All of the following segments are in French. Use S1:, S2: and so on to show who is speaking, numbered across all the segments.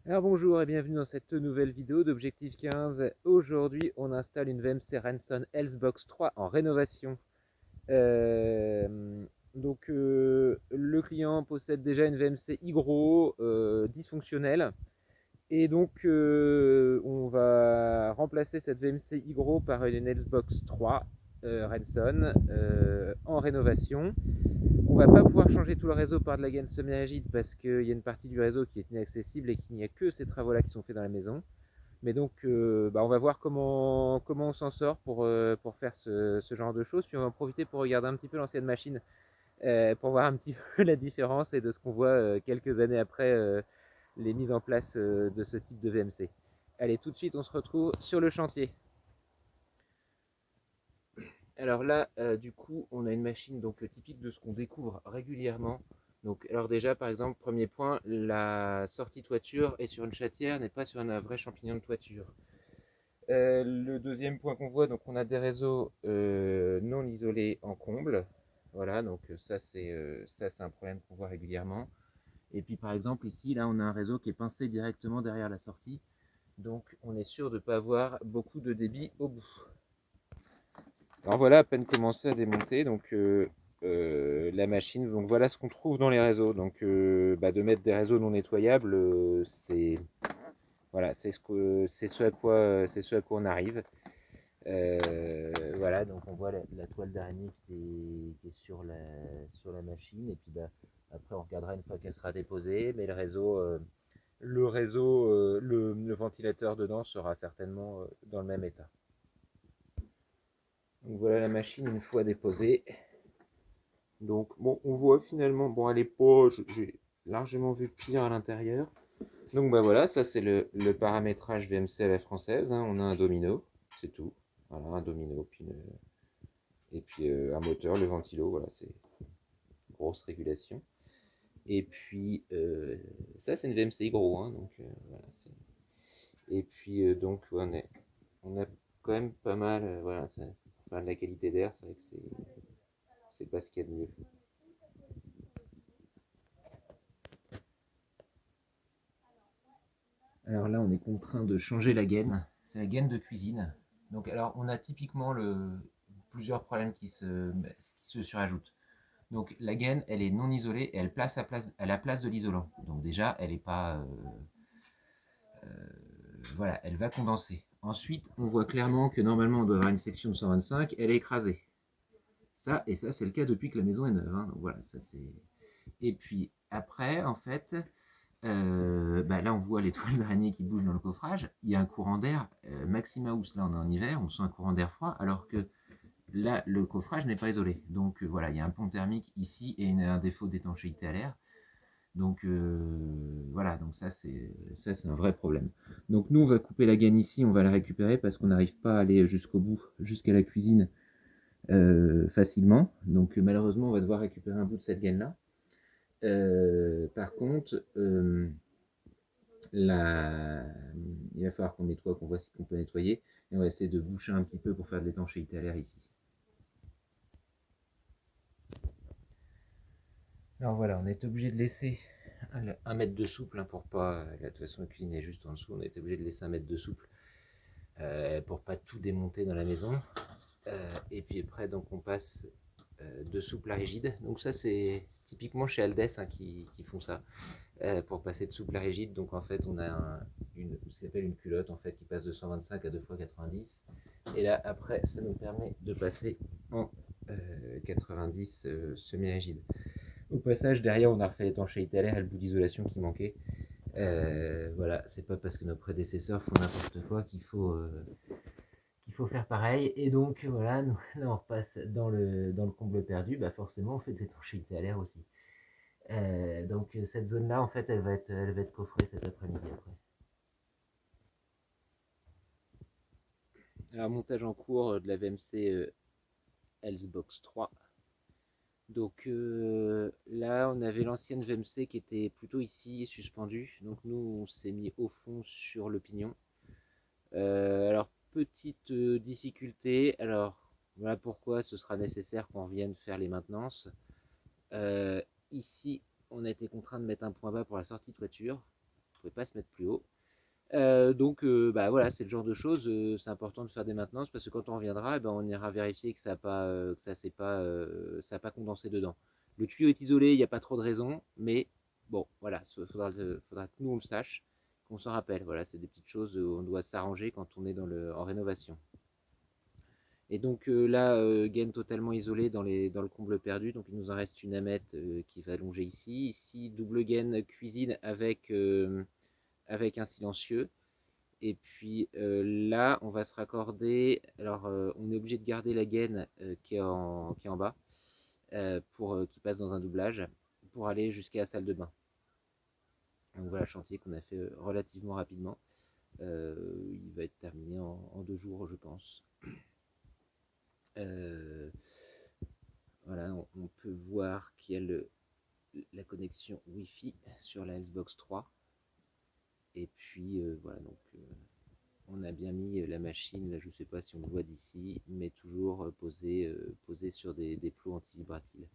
S1: Alors bonjour et bienvenue dans cette nouvelle vidéo d'Objectif 15. Aujourd'hui on installe une VMC Renson Healthbox 3 en rénovation. Le client possède déjà une VMC Hygro dysfonctionnelle. Et donc on va remplacer cette VMC Hygro par une Healthbox 3 Renson en rénovation. On va pas pouvoir changer tout le réseau par de la gaine semi-rigide parce qu'il y a une partie du réseau qui est inaccessible et qu'il n'y a que ces travaux-là qui sont faits dans la maison. Mais donc, on va voir comment on s'en sort pour faire ce genre de choses. Puis on va en profiter pour regarder un petit peu l'ancienne machine, pour voir un petit peu la différence et de ce qu'on voit quelques années après les mises en place de ce type de VMC. Allez, tout de suite, on se retrouve sur le chantier. Alors là, du coup, on a une machine donc typique de ce qu'on découvre régulièrement. Donc, alors déjà, par exemple, premier point, la sortie toiture est sur une chatière, n'est pas sur un vrai champignon de toiture. Le deuxième point qu'on voit, donc on a des réseaux non isolés en comble. Voilà, donc ça c'est un problème qu'on voit régulièrement. Et puis par exemple ici, là on a un réseau qui est pincé directement derrière la sortie. Donc on est sûr de ne pas avoir beaucoup de débit au bout. Alors voilà, à peine commencé à démonter, donc la machine. Donc voilà ce qu'on trouve dans les réseaux. Donc de mettre des réseaux non nettoyables, c'est voilà, c'est ce à quoi on arrive. Voilà, donc on voit la toile d'araignée qui est sur la machine. Et puis après, on regardera une fois qu'elle sera déposée. Mais le ventilateur dedans sera certainement dans le même état. Donc voilà la machine une fois déposée. Donc bon, on voit finalement, bon, elle est pas, j'ai largement vu pire à l'intérieur. Donc voilà, ça c'est le paramétrage VMC à la française, hein. On a un domino, c'est tout. Voilà, un domino, et puis un moteur, le ventilo, voilà, c'est une grosse régulation. Et puis ça c'est une VMCI gros, hein, donc voilà. Et puis ouais, on a quand même pas mal, voilà, enfin, de la qualité d'air, c'est vrai que c'est pas ce qu'il y a de mieux. Alors là, on est contraint de changer la gaine. C'est la gaine de cuisine. Donc, alors, on a typiquement plusieurs problèmes qui se surajoutent. Donc, la gaine, elle est non isolée et elle a place de l'isolant. Donc, déjà, elle est pas. Voilà, elle va condenser. Ensuite, on voit clairement que normalement, on doit avoir une section de 125, elle est écrasée. Et ça, c'est le cas depuis que la maison est neuve, hein. Donc, voilà, ça c'est. Et puis après, en fait, là, on voit les toiles d'araignée qui bougent dans le coffrage. Il y a un courant d'air. Maxima House, là, on est en hiver, on sent un courant d'air froid, alors que là, le coffrage n'est pas isolé. Donc voilà, il y a un pont thermique ici et un défaut d'étanchéité à l'air. Donc voilà, donc ça c'est un vrai problème. Donc nous, on va couper la gaine ici, on va la récupérer parce qu'on n'arrive pas à aller jusqu'au bout, jusqu'à la cuisine facilement. Donc malheureusement, on va devoir récupérer un bout de cette gaine-là. Par contre, la... il va falloir qu'on nettoie, qu'on voit si on peut nettoyer. Et on va essayer de boucher un petit peu pour faire de l'étanchéité à l'air ici. Alors voilà, on est obligé de laisser 1 mètre de souple, hein, pour pas. De toute façon, la cuisine est juste en dessous. On est obligé de laisser 1 mètre de souple pour pas tout démonter dans la maison. Et puis après, donc on passe de souple à rigide. Donc ça, c'est typiquement chez Aldes, hein, qui font ça. Pour passer de souple à rigide. Donc en fait, on a ce qu'on appelle une culotte en fait qui passe de 125 à 2x90. Et là, après, ça nous permet de passer en 90 semi-rigide. Au passage, derrière, on a refait l'étanchéité à l'air et le bout d'isolation qui manquait. Voilà, c'est pas parce que nos prédécesseurs font n'importe quoi qu'il faut faire pareil. Et donc voilà, nous, là on repasse dans le comble perdu. Bah forcément, on fait de l'étanchéité à l'air aussi. Donc cette zone-là, en fait, elle va être coffrée cet après-midi après. Alors montage en cours de la VMC Healthbox 3. Donc là, on avait l'ancienne VMC qui était plutôt ici, suspendue. Donc nous, on s'est mis au fond sur le pignon. Alors petite difficulté. Alors voilà pourquoi ce sera nécessaire qu'on revienne faire les maintenances. Ici, on a été contraint de mettre un point bas pour la sortie toiture. pouvait pas se mettre plus haut. Donc bah voilà, c'est le genre de choses, c'est important de faire des maintenances parce que quand on reviendra, eh ben, on ira vérifier que ça a pas, que ça s'est pas, ça a pas condensé dedans. Le tuyau est isolé, il n'y a pas trop de raison, mais bon, voilà, faudra que nous on le sache, qu'on s'en rappelle. Voilà, c'est des petites choses où on doit s'arranger quand on est en rénovation. Et donc là, gaine totalement isolée dans le comble perdu, donc il nous en reste une amette qui va longer ici. Ici, double gaine cuisine avec un silencieux. Et puis là, on va se raccorder. Alors, on est obligé de garder la gaine qui est en bas pour qu'il passe dans un doublage pour aller jusqu'à la salle de bain. Donc voilà, chantier qu'on a fait relativement rapidement. Il va être terminé en 2 jours, je pense. Euh, voilà, on peut voir qu'il y a la connexion Wi-Fi sur la Xbox 3. Et puis voilà, donc on a bien mis la machine, là je ne sais pas si on le voit d'ici, mais toujours posée sur des plots anti-vibratiles.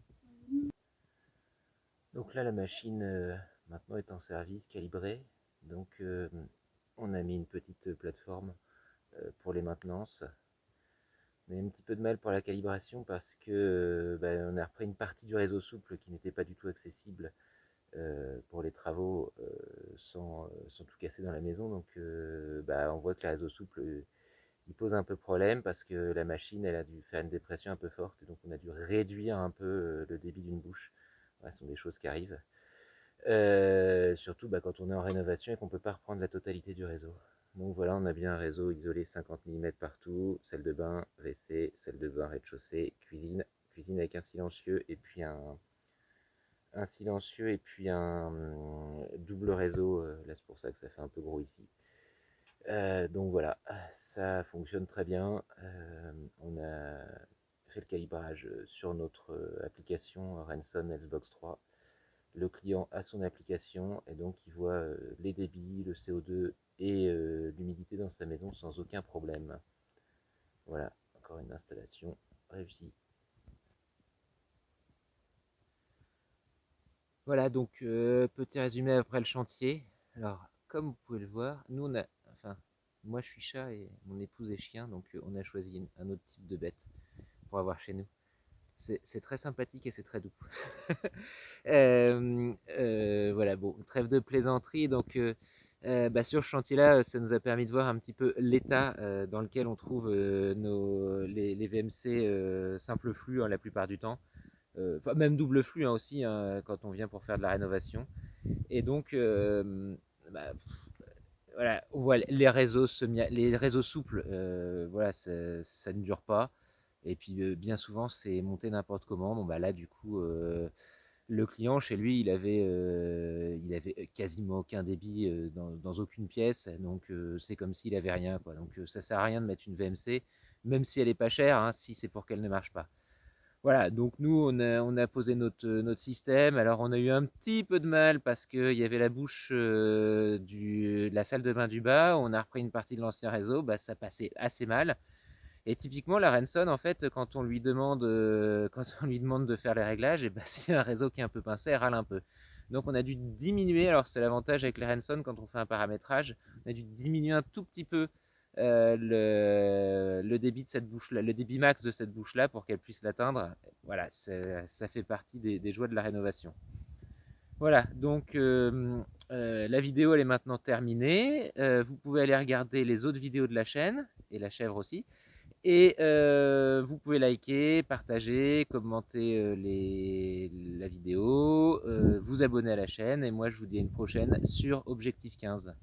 S1: Donc là la machine maintenant est en service, calibrée. Donc on a mis une petite plateforme pour les maintenances. On a un petit peu de mal pour la calibration parce que on a repris une partie du réseau souple qui n'était pas du tout accessible pour les travaux sans tout casser dans la maison. Donc on voit que le réseau souple il pose un peu problème parce que la machine elle a dû faire une dépression un peu forte et donc on a dû réduire un peu le débit d'une bouche. Voilà, ce sont des choses qui arrivent. Surtout quand on est en rénovation et qu'on ne peut pas reprendre la totalité du réseau. Donc voilà, on a bien un réseau isolé 50 mm partout, salle de bain, WC, salle de bain, rez-de-chaussée, cuisine avec un silencieux et puis un double réseau. Là c'est pour ça que ça fait un peu gros ici. Donc voilà, ça fonctionne très bien. On a fait le calibrage sur notre application Renson Xbox 3. Le client a son application et donc il voit les débits, le CO2 et l'humidité dans sa maison sans aucun problème. Voilà, encore une installation réussie. Voilà, donc petit résumé après le chantier. Alors, comme vous pouvez le voir, nous on a, enfin, moi je suis chat et mon épouse est chien, donc on a choisi un autre type de bête pour avoir chez nous. C'est très sympathique et c'est très doux. Voilà, bon, trêve de plaisanterie. Donc, sur ce chantier-là, ça nous a permis de voir un petit peu l'état dans lequel on trouve les VMC simple flux la plupart du temps. Même double flux aussi quand on vient pour faire de la rénovation. Et donc, bah, voilà, on voit les réseaux souples, voilà, ça ne dure pas. Et puis bien souvent, c'est monté n'importe comment. Bon, là, du coup, le client, chez lui, il avait quasiment aucun débit dans aucune pièce. Donc, c'est comme s'il avait rien, quoi. Donc, ça sert à rien de mettre une VMC, même si elle est pas chère, hein, si c'est pour qu'elle ne marche pas. Voilà, donc nous, on a posé notre système. Alors, on a eu un petit peu de mal parce qu'il y avait la bouche de la salle de bain du bas. On a repris une partie de l'ancien réseau. Ça passait assez mal. Et typiquement, la Renson, en fait, quand on lui demande, quand on lui demande de faire les réglages, et s'il y a un réseau qui est un peu pincé, elle râle un peu. Donc, on a dû diminuer. Alors, c'est l'avantage avec les Renson quand on fait un paramétrage. On a dû diminuer un tout petit peu le débit de cette bouche-là, le débit max de cette bouche-là pour qu'elle puisse l'atteindre. Voilà, ça fait partie des joies de la rénovation. Voilà, donc la vidéo elle est maintenant terminée. Vous pouvez aller regarder les autres vidéos de la chaîne et la chèvre aussi. Et vous pouvez liker, partager, commenter la vidéo, vous abonner à la chaîne. Et moi je vous dis à une prochaine sur Objectif 15.